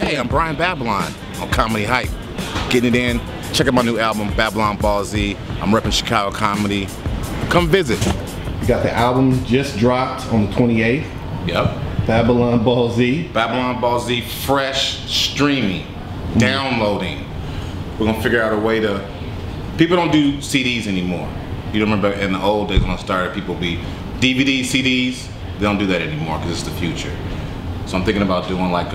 Hey, I'm Brian Babylon on Comedy Hype. Getting it in. Check out my new album, Babylon Ball Z. I'm repping Chicago comedy. Come visit. You got the album just dropped on the 28th. Yep. Babylon Ball Z. Babylon Ball Z, fresh, streaming, downloading. We're gonna figure out a way to. People don't do CDs anymore. You remember in the old days when I started, people would be DVD, CDs. They don't do that anymore because it's the future. So I'm thinking about doing like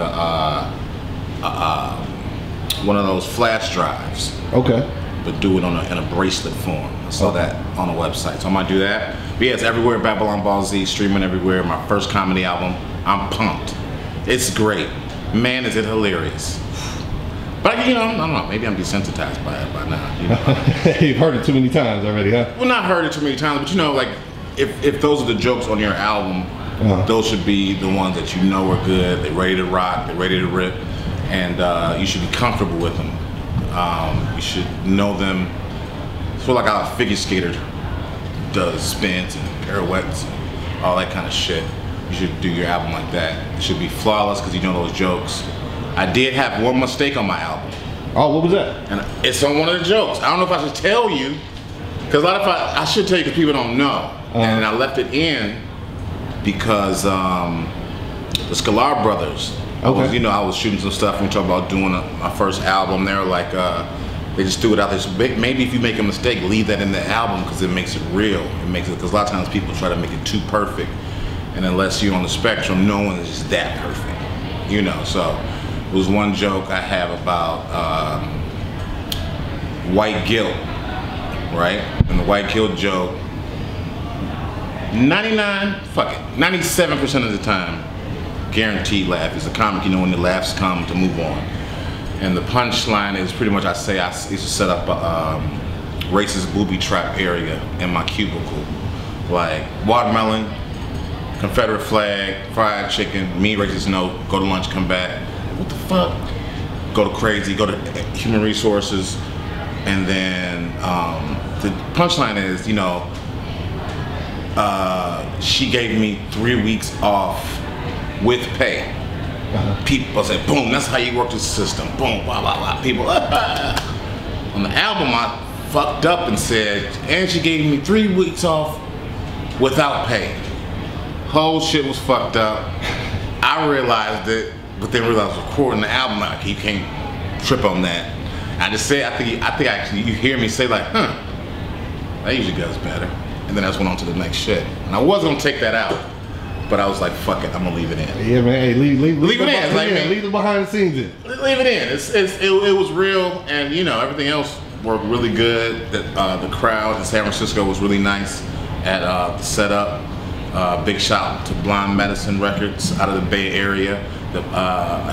one of those flash drives. Okay. But do it in a bracelet form. I saw that on the website, so I might do that. But yeah, it's everywhere. Babylon Ball Z, streaming everywhere. My first comedy album. I'm pumped. It's great. Man, is it hilarious. But you know, I don't know. Maybe I'm desensitized by it by now. You know? You've heard it too many times already, huh? Well, not heard it too many times, but you know, like if those are the jokes on your album, those should be the ones that you know are good. They're ready to rock. They're ready to rip, and you should be comfortable with them. You should know them. It's like how a figure skater does spins and pirouettes and all that kind of shit. You should do your album like that. It should be flawless because you know those jokes. I did have one mistake on my album. Oh, what was that? And it's on one of the jokes. I don't know if I should tell you, because a lot of I should tell you because people don't know. And I left it in because the Sklar brothers. Okay. I was shooting some stuff and we talked about doing my first album. They were like, they just threw it out there. So maybe if you make a mistake, leave that in the album because it makes it real. It makes it, because a lot of times people try to make it too perfect, and unless you're on the spectrum, no one is just that perfect. You know, so it was one joke I have about white guilt, right? And the white guilt joke, 97% of the time, guaranteed laugh. Is a comic, you know, when the laughs come to move on. And the punchline is pretty much I used to set up a racist booby trap area in my cubicle. Like watermelon, Confederate flag, fried chicken, me racist note, go to lunch, come back. What the fuck? Go to crazy, go to human resources. And then the punchline is, you know, she gave me 3 weeks off with pay. People say, boom, that's how you work the system. Boom, blah, blah, blah. People, On the album, I fucked up and said, and she gave me 3 weeks off without pay. Whole shit was fucked up. I realized it, but then realized I was recording the album, like, you can't trip on that. I just say, I think actually you hear me say like, that usually goes better. And then I just went on to the next shit. And I was gonna take that out, but I was like, fuck it, I'm gonna leave it in. Yeah, man, hey, leave it in. Leave the behind the scenes in. Leave it in. It was real, and you know, everything else worked really good. The crowd in San Francisco was really nice at the setup. Big shout out to Blind Medicine Records out of the Bay Area that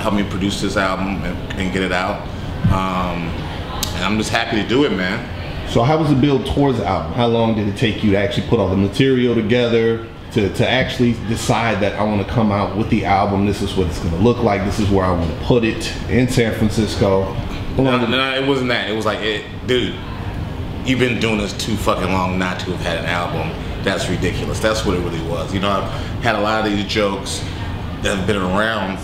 helped me produce this album and get it out. And I'm just happy to do it, man. So how was the build towards the album? How long did it take you to actually put all the material together, to actually decide that I want to come out with the album, this is what it's going to look like, this is where I want to put it, in San Francisco? No, it wasn't that. It was like, dude, you've been doing this too fucking long not to have had an album. That's ridiculous. That's what it really was. You know, I've had a lot of these jokes that have been around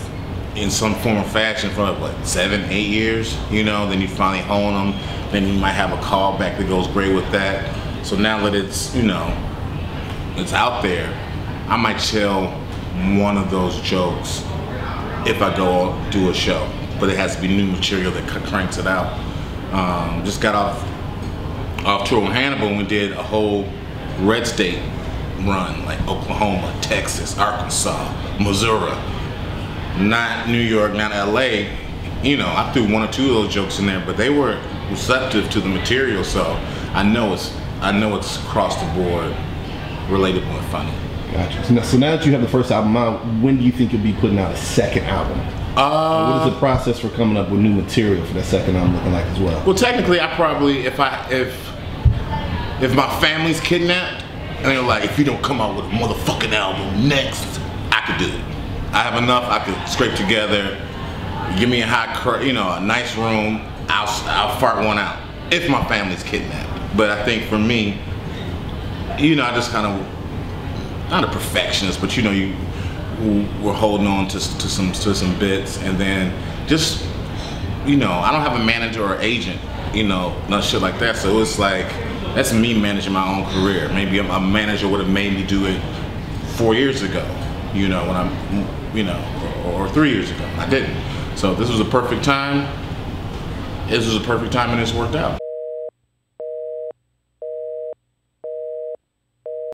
in some form or fashion for what, 7, 8 years, you know, then you finally hone them, then you might have a callback that goes great with that. So now that it's, you know, it's out there, I might tell one of those jokes if I go do a show, but it has to be new material that cranks it out. Just got off tour with Hannibal and we did a whole red state run, like Oklahoma, Texas, Arkansas, Missouri. Not New York, not LA. You know, I threw 1 or 2 of those jokes in there, but they were receptive to the material, so I know it's across the board, relatable and funny. Gotcha. So now that you have the first album out, when do you think you'll be putting out a second album? What is the process for coming up with new material for that second album looking like as well? Well, technically, I probably, if my family's kidnapped, and they're like, if you don't come out with a motherfucking album next, I could do it. I have enough I could scrape together. Give me a nice room. I'll fart one out if my family's kidnapped. But I think for me, you know, I just kind of, not a perfectionist, but you know, who were holding on to some bits, and then just, you know, I don't have a manager or agent, you know, no shit like that. So it's like, that's me managing my own career. Maybe a manager would have made me do it 4 years ago, you know, when I'm, you know, or 3 years ago. I didn't. So this was a perfect time. This was a perfect time, and it's worked out.